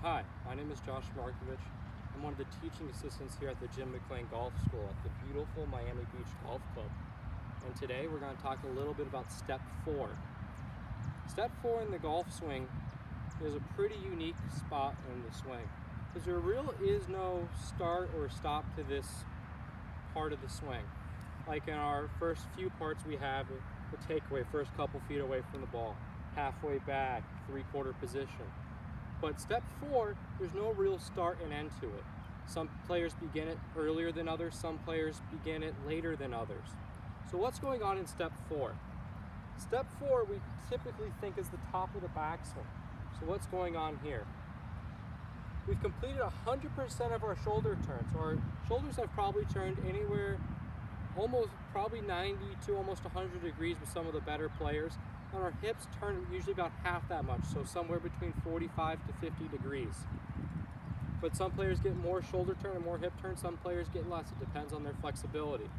Hi, my name is Josh Markovich. I'm one of the teaching assistants here at the Jim McLean Golf School at the beautiful Miami Beach Golf Club. And today we're going to talk a little bit about Step 4. Step 4 in the golf swing is a pretty unique spot in the swing because there really is no start or stop to this part of the swing. Like in our first few parts we have the takeaway, first couple feet away from the ball, halfway back, three-quarter position. But Step 4, there's no real start and end to it. Some players begin it earlier than others, some players begin it later than others. So what's going on in Step 4? Step 4 we typically think is the top of the backswing. So what's going on here? We've completed 100% of our shoulder turns. So our shoulders have probably turned anywhere almost probably 90 to almost 100 degrees with some of the better players. And our hips turn usually about half that much, so somewhere between 45 to 50 degrees. But some players get more shoulder turn and more hip turn, some players get less. It depends on their flexibility.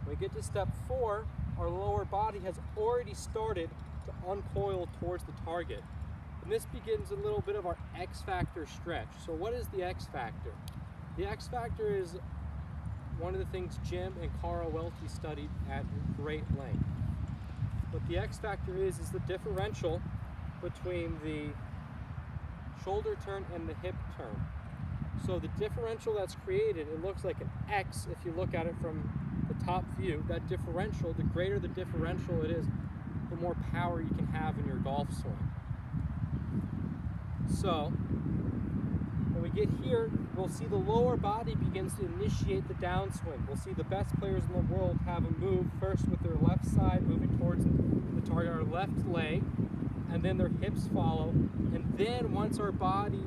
When we get to Step 4, our lower body has already started to uncoil towards the target. And this begins a little bit of our X factor stretch. So what is the X factor? The X factor is one of the things Jim and Carl Welty studied at great length. What the X factor is the differential between the shoulder turn and the hip turn. So the differential that's created, it looks like an X if you look at it from the top view. That differential, the greater the differential it is, the more power you can have in your golf swing. So when we get here, we'll see the lower body begins to initiate the downswing. We'll see the best players in the world have a move first with their left side moving towards the target, our left leg, and then their hips follow. And then once our body,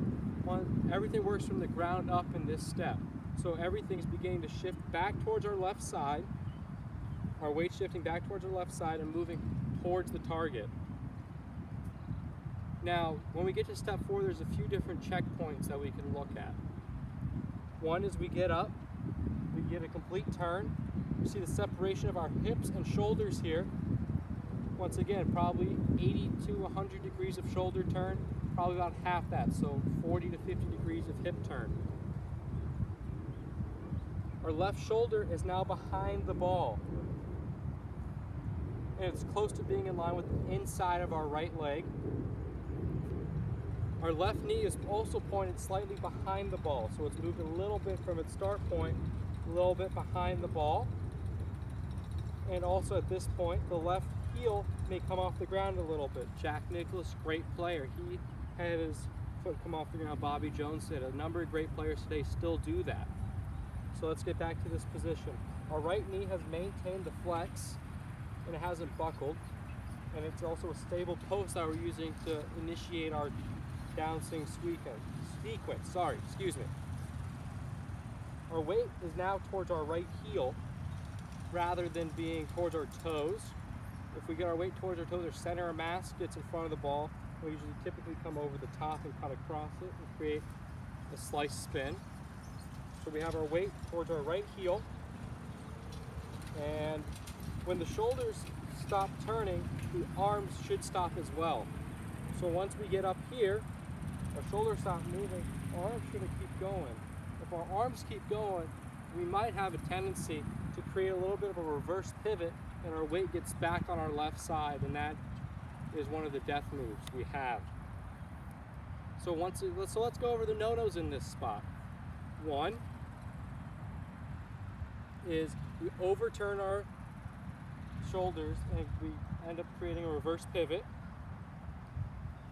everything works from the ground up in this step. So everything's beginning to shift back towards our left side, our weight shifting back towards our left side and moving towards the target. Now, when we get to Step 4, there's a few different checkpoints that we can look at. One is we get up, we get a complete turn. You see the separation of our hips and shoulders here. Once again, probably 80 to 100 degrees of shoulder turn, probably about half that, so 40 to 50 degrees of hip turn. Our left shoulder is now behind the ball. And it's close to being in line with the inside of our right leg. Our left knee is also pointed slightly behind the ball, so it's moved a little bit from its start point, a little bit behind the ball. And also at this point, the left heel may come off the ground a little bit. Jack Nicklaus, great player. He had his foot come off the ground. Bobby Jones did. A number of great players today still do that. So let's get back to this position. Our right knee has maintained the flex, and it hasn't buckled. And it's also a stable post that we're using to initiate our downswing sequence. Our weight is now towards our right heel rather than being towards our toes. If we get our weight towards our toes, our center of mass gets in front of the ball. We usually typically come over the top and kind of cross it and create a slice spin. So we have our weight towards our right heel. And when the shoulders stop turning, the arms should stop as well. So once we get up here, our shoulders stop moving, our arms shouldn't keep going. If our arms keep going, we might have a tendency to create a little bit of a reverse pivot and our weight gets back on our left side, and that is one of the death moves we have. So let's go over the no-nos in this spot. One is we overturn our shoulders and we end up creating a reverse pivot.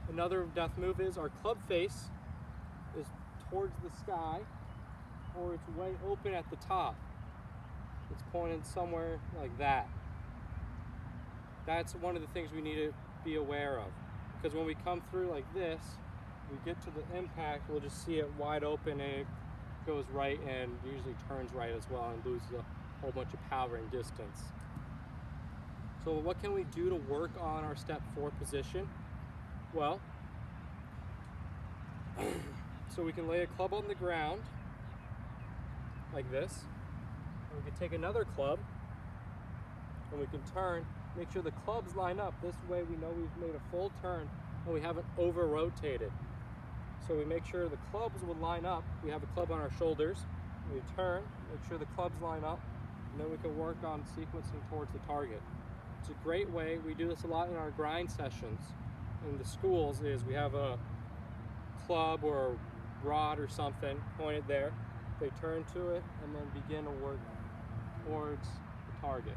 Another death move is our club face is towards the sky or it's way open at the top. It's pointed somewhere like that. That's one of the things we need to be aware of, because when we come through like this, we get to the impact, we'll just see it wide open and it goes right and usually turns right as well and loses a whole bunch of power and distance. So what can we do to work on our Step 4 position? Well, so we can lay a club on the ground like this, and we can take another club and we can turn, make sure the clubs line up. This way we know we've made a full turn and we haven't over rotated. So we make sure the clubs would line up. We have a club on our shoulders. We turn, make sure the clubs line up, and then we can work on sequencing towards the target. It's a great way. We do this a lot in our grind sessions in the schools. Is we have a club or a rod or something pointed there. They turn to it and then begin to work towards the target.